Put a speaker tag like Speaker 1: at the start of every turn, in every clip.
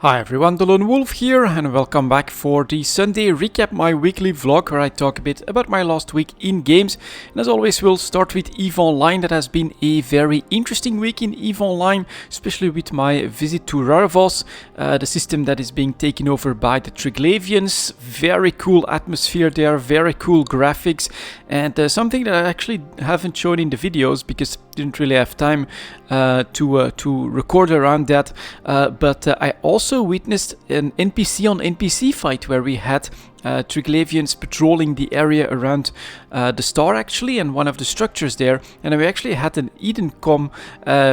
Speaker 1: Hi everyone, delonewolf here and welcome back for the Sunday recap, my weekly vlog where I talk a bit about my last week in games. And as always, we'll start with EVE Online. That has been a very interesting week in EVE Online, especially with my visit to Rarvos, the system that is being taken over by the Triglavians. Very cool atmosphere there, very cool graphics, and something that I actually haven't shown in the videos because I didn't really have time to record around that, but I also witnessed an NPC on NPC fight where we had Triglavians patrolling the area around the star actually, and one of the structures there, and we actually had an Edencom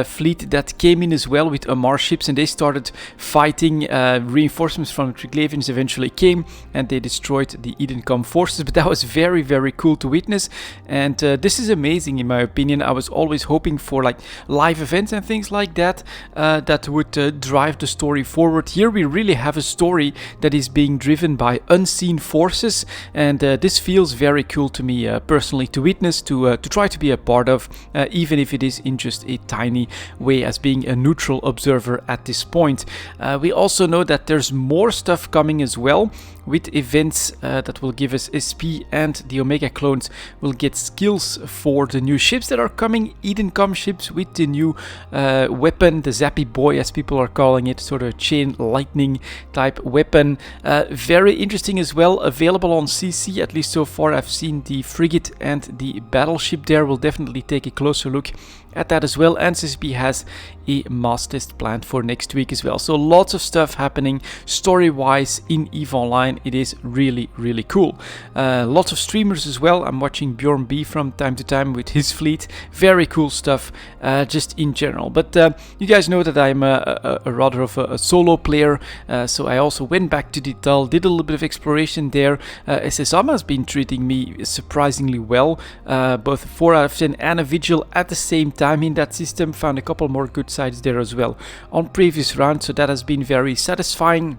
Speaker 1: fleet that came in as well with Amar ships, and they started fighting. Reinforcements from the Triglavians eventually came and they destroyed the Edencom forces, but that was very cool to witness, and this is amazing in my opinion. I was always hoping for like live events and things like that that would drive the story forward. Here we really have a story that is being driven by unseen forces, and this feels very cool to me personally to witness, to try to be a part of, even if it is in just a tiny way as being a neutral observer at this point. We also know that there's more stuff coming as well, with events that will give us SP, and the Omega clones will get skills for the new ships that are coming, Edencom ships with the new weapon, the Zappy Boy as people are calling it, sort of chain lightning type weapon. Very interesting as well, available on CC, at least so far. I've seen the frigate and the battleship there. We'll definitely take a closer look at that as well, and CSP has a mass test planned for next week as well. So lots of stuff happening story wise in EVE Online. It is really cool. Lots of streamers as well. I'm watching Bjorn B from time to time with his fleet. Very cool stuff just in general. But you guys know that I'm a rather of a solo player, so I also went back to Dital, did a little bit of exploration there. SSM has been treating me surprisingly well, both 4 out of 10 and a vigil at the same time in that system. Found a couple more good sides there as well on previous rounds, so that has been very satisfying.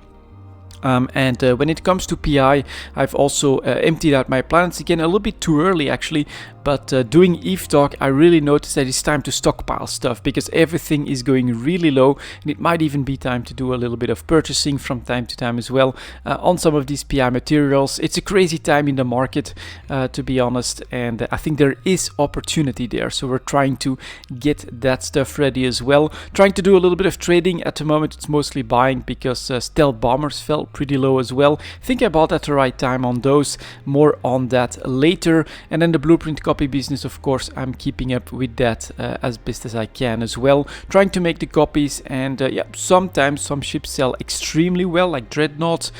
Speaker 1: And when it comes to PI, I've also emptied out my planets again, a little bit too early actually, but doing EVE Talk I really noticed that it's time to stockpile stuff because everything is going really low, and it might even be time to do a little bit of purchasing from time to time as well on some of these PI materials. It's a crazy time in the market, to be honest, and I think there is opportunity there, so we're trying to get that stuff ready as well. Trying to do a little bit of trading at the moment. It's mostly buying because stealth bombers fell pretty low as well. I think I bought at the right time on those. More on that later. And then the blueprint copy business, of course, I'm keeping up with that as best as I can as well. Trying to make the copies, and yeah, sometimes some ships sell extremely well, like Dreadnoughts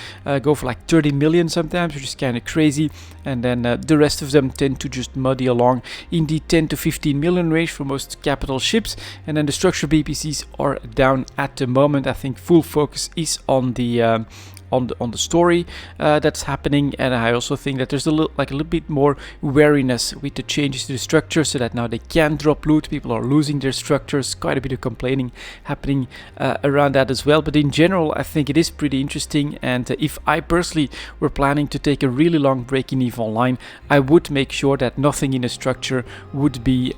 Speaker 1: go for like 30 million sometimes, which is kind of crazy, and then the rest of them tend to just muddy along in the 10 to 15 million range for most capital ships. And then the structure BPCs are down at the moment. I think full focus is on the on the story that's happening, and I also think that there's a little bit more wariness with the changes to the structure, so that now they can drop loot. People are losing their structures. Quite a bit of complaining happening around that as well, but in general I think it is pretty interesting. And if I personally were planning to take a really long break in EVE Online, I would make sure that nothing in a structure would be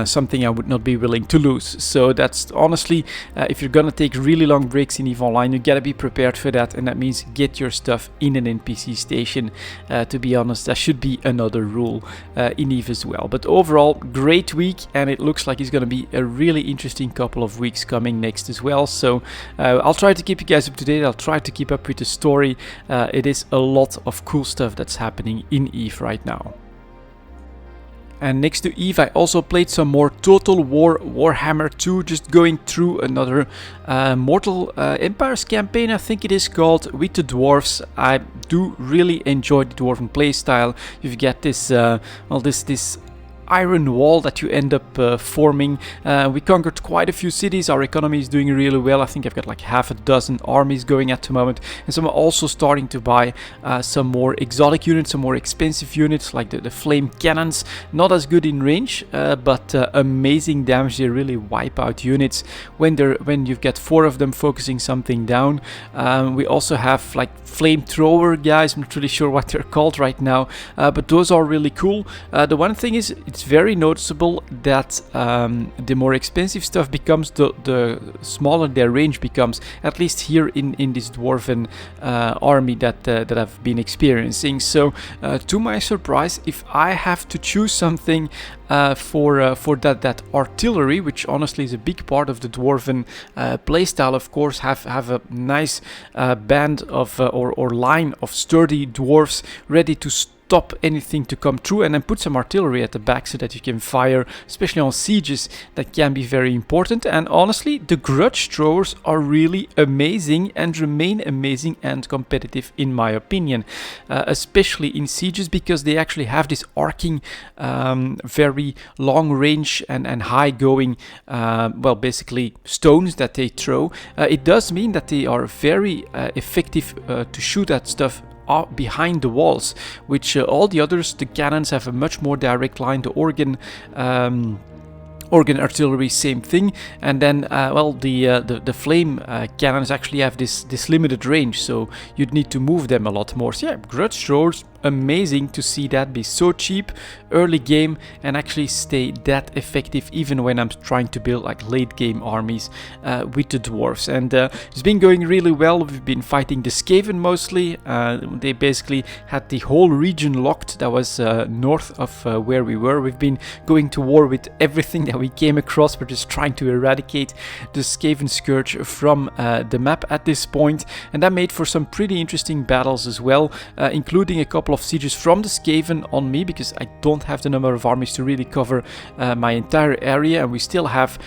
Speaker 1: something I would not be willing to lose. So that's honestly, if you're gonna take really long breaks in EVE Online, you gotta be prepared for that, and that means get your stuff in an NPC station. To be honest, that should be another rule in EVE as well. But overall, great week, and it looks like it's gonna be a really interesting couple of weeks coming next as well. So I'll try to keep you guys up to date. I'll try to keep up with the story. It is a lot of cool stuff that's happening in EVE right now. And next to EVE, I also played some more Total War Warhammer 2, just going through another Mortal Empires campaign, I think it is called, with the dwarves. I do really enjoy the dwarven playstyle. You've got this, well, this iron wall that you end up forming. We conquered quite a few cities. Our economy is doing really well. I think I've got like half a dozen armies going at the moment, and so I'm also starting to buy some more exotic units, some more expensive units like the flame cannons. Not as good in range, but amazing damage. They really wipe out units when you've got 4 of them focusing something down. We also have like flamethrower guys. I'm not really sure what they're called right now, but those are really cool. The one thing is, it's it's very noticeable that the more expensive stuff becomes, the smaller their range becomes, at least here in this dwarven army that I've been experiencing. So to my surprise, if I have to choose something for that artillery, which honestly is a big part of the dwarven playstyle, of course, have a nice band of or line of sturdy dwarves ready to stop anything to come through, and then put some artillery at the back so that you can fire, especially on sieges. That can be very important. And honestly, the grudge throwers are really amazing and remain amazing and competitive in my opinion, especially in sieges, because they actually have this arcing, very long range and high going, well, basically stones that they throw. It does mean that they are very effective to shoot at stuff behind the walls, which all the others, the cannons, have a much more direct line. The organ artillery, same thing. And then well, the flame cannons actually have this limited range, so you'd need to move them a lot more. So yeah, grudge throwers, amazing to see that be so cheap early game and actually stay that effective even when I'm trying to build like late game armies with the dwarves. And it's been going really well. We've been fighting the Skaven mostly. They basically had the whole region locked that was north of where we were. We've been going to war with everything that we came across. We're just trying to eradicate the Skaven scourge from the map at this point, and that made for some pretty interesting battles as well, including a couple of sieges from the Skaven on me, because I don't have the number of armies to really cover my entire area, and we still have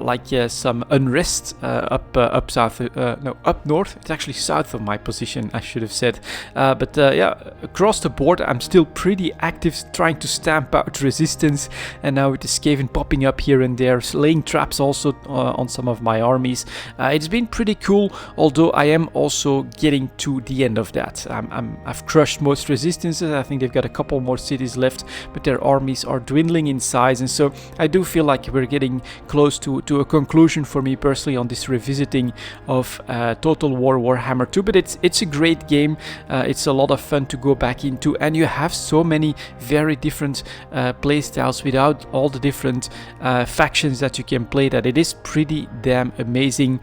Speaker 1: like some unrest up south, no, up north. It's actually south of my position, I should have said. But yeah, across the board I'm still pretty active trying to stamp out resistance, and now with the Skaven popping up here and there, laying traps also on some of my armies. It's been pretty cool, although I am also getting to the end of that. I've crushed most resistances. I think they've got a couple more cities left, but their armies are dwindling in size, and so I do feel like we're getting close to a conclusion for me personally on this revisiting of Total War Warhammer 2. But it's a great game. It's a lot of fun to go back into, and you have so many very different playstyles without all the different factions that you can play, that it is pretty damn amazing.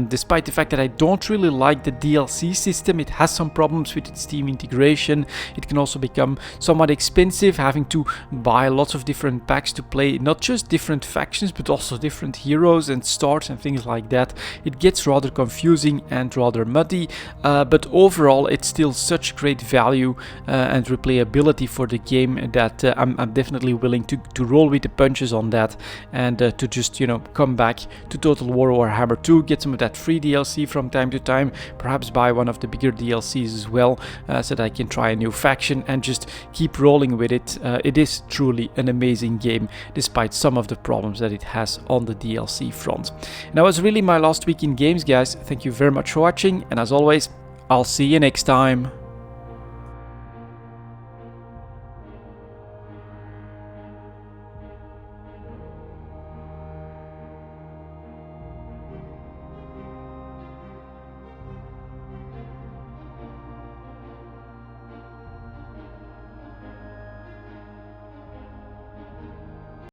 Speaker 1: Despite the fact that I don't really like the DLC system, it has some problems with its Steam integration. It can also become somewhat expensive, having to buy lots of different packs to play not just different factions, but also different heroes and starts and things like that. It gets rather confusing and rather muddy, but overall it's still such great value and replayability for the game that I'm definitely willing to roll with the punches on that, and to just, you know, come back to Total War Warhammer 2, get some of that free DLC from time to time, perhaps buy one of the bigger DLCs as well, so that I can try a new faction and just keep rolling with it. It is truly an amazing game, despite some of the problems that it has on the DLC front. And that was really my last week in games, guys. Thank you very much for watching, and as always, I'll see you next time.